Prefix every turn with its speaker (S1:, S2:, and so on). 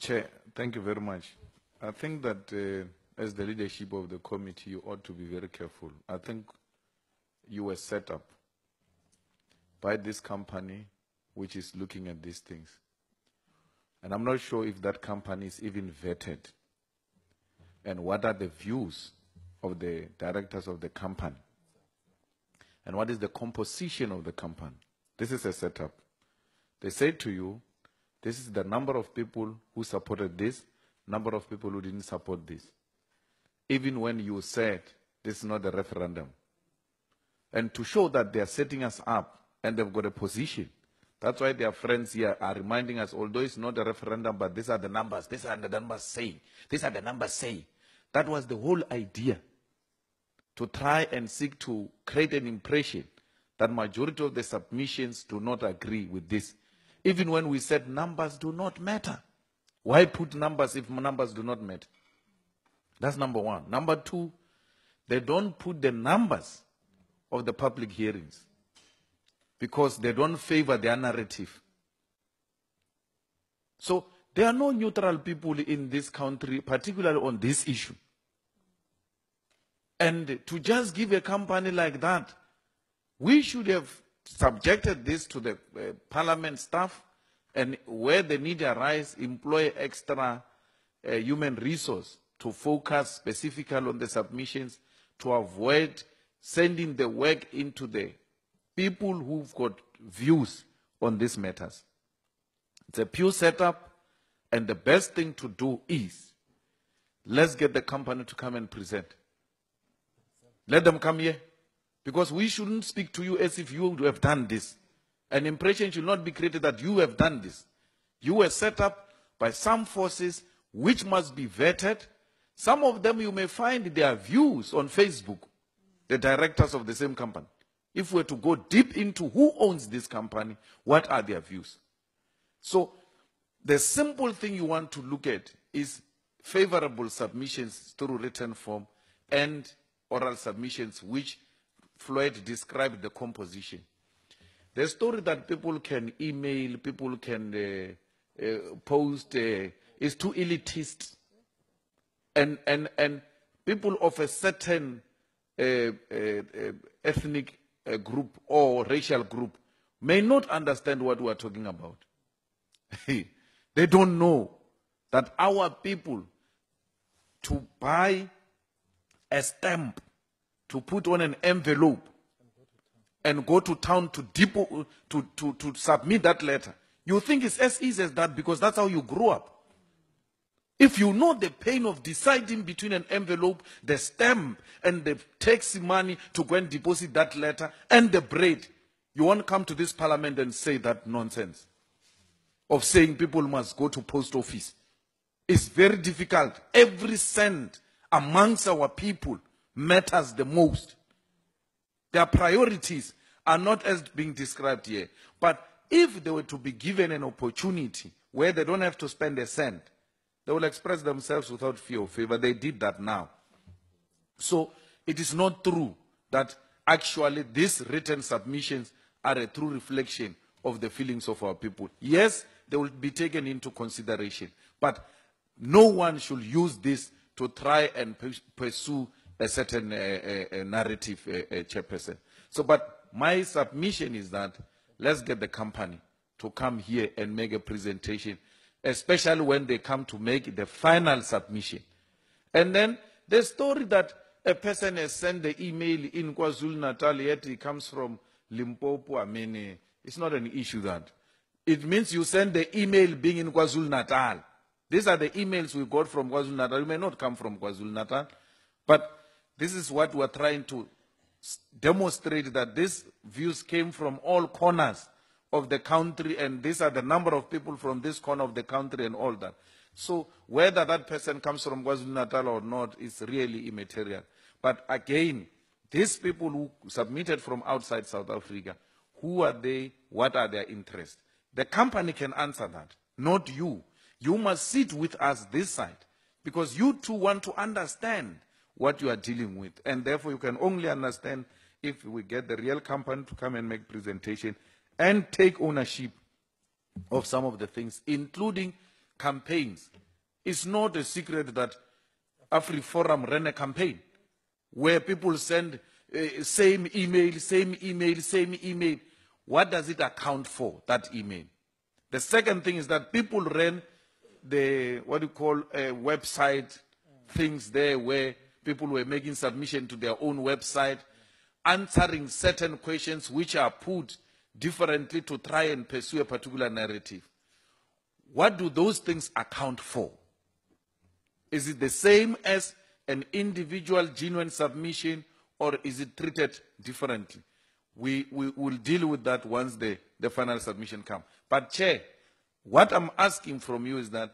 S1: Chair, thank you very much. I think that as the leadership of the committee, you ought to be very careful. I think you were set up by this company which is looking at these things. And I'm not sure if that company is even vetted. And what are the views of the directors of the company? And what is the composition of the company? This is a setup. They say to you, this is the number of people who supported this, number of people who didn't support this. Even when you said this is not a referendum. And to show that they are setting us up and they've got a position. That's why their friends here are reminding us, although it's not a referendum, but these are the numbers. These are the numbers saying. These are the numbers saying. That was the whole idea. To try and seek to create an impression that majority of the submissions do not agree with this. Even when we said numbers do not matter. Why put numbers if numbers do not matter? That's number one. Number two, they don't put the numbers of the public hearings because they don't favor their narrative. So there are no neutral people in this country, particularly on this issue. And to just give a company like that, we should have subjected this to the parliament staff, and where the need arise, employ extra human resource to focus specifically on the submissions, to avoid sending the work into the people who've got views on these matters. It's a pure setup, and the best thing to do is, let's get the company to come and present. Let them come here. Because we shouldn't speak to you as if you have done this. An impression should not be created that you have done this. You were set up by some forces which must be vetted. Some of them you may find their views on Facebook, the directors of the same company. If we're to go deep into who owns this company, what are their views? So the simple thing you want to look at is favorable submissions through written form and oral submissions which Floyd described the composition. The story that people can email, people can post is too elitist. And people of a certain ethnic group or racial group may not understand what we are talking about. They don't know that our people, to buy a stamp, to put on an envelope and go to town to submit that letter. You think it's as easy as that because that's how you grew up. If you know the pain of deciding between an envelope, the stamp, and the taxi money to go and deposit that letter, and the bread, you won't come to this parliament and say that nonsense of saying people must go to post office. It's very difficult. Every cent amongst our people matters the most. Their priorities are not as being described here. But if they were to be given an opportunity where they don't have to spend a cent, they will express themselves without fear or favor. They did that now. So it is not true that actually these written submissions are a true reflection of the feelings of our people. Yes, they will be taken into consideration. But no one should use this to try and pursue a certain narrative, chairperson. So, but my submission is that let's get the company to come here and make a presentation, especially when they come to make the final submission. And then the story that a person has sent the email in KwaZulu-Natal, yet it comes from Limpopo, I mean, it's not an issue that. It means you send the email being in KwaZulu-Natal. These are the emails we got from KwaZulu-Natal. You may not come from KwaZulu-Natal, but this is what we're trying to demonstrate, that these views came from all corners of the country, and these are the number of people from this corner of the country and all that. So whether that person comes from KwaZulu-Natal or not is really immaterial. But again, these people who submitted from outside South Africa, who are they? What are their interests? The company can answer that, not you. You must sit with us this side, because you too want to understand what you are dealing with. And therefore, you can only understand if we get the real company to come and make presentation and take ownership of some of the things, including campaigns. It's not a secret that AfriForum ran a campaign where people send same email. What does it account for, that email? The second thing is that people ran the, what you call, website things there where people were making submission to their own website, answering certain questions which are put differently to try and pursue a particular narrative. What do those things account for? Is it the same as an individual genuine submission, or is it treated differently? We will deal with that once the final submission comes. But Chair, what I'm asking from you is that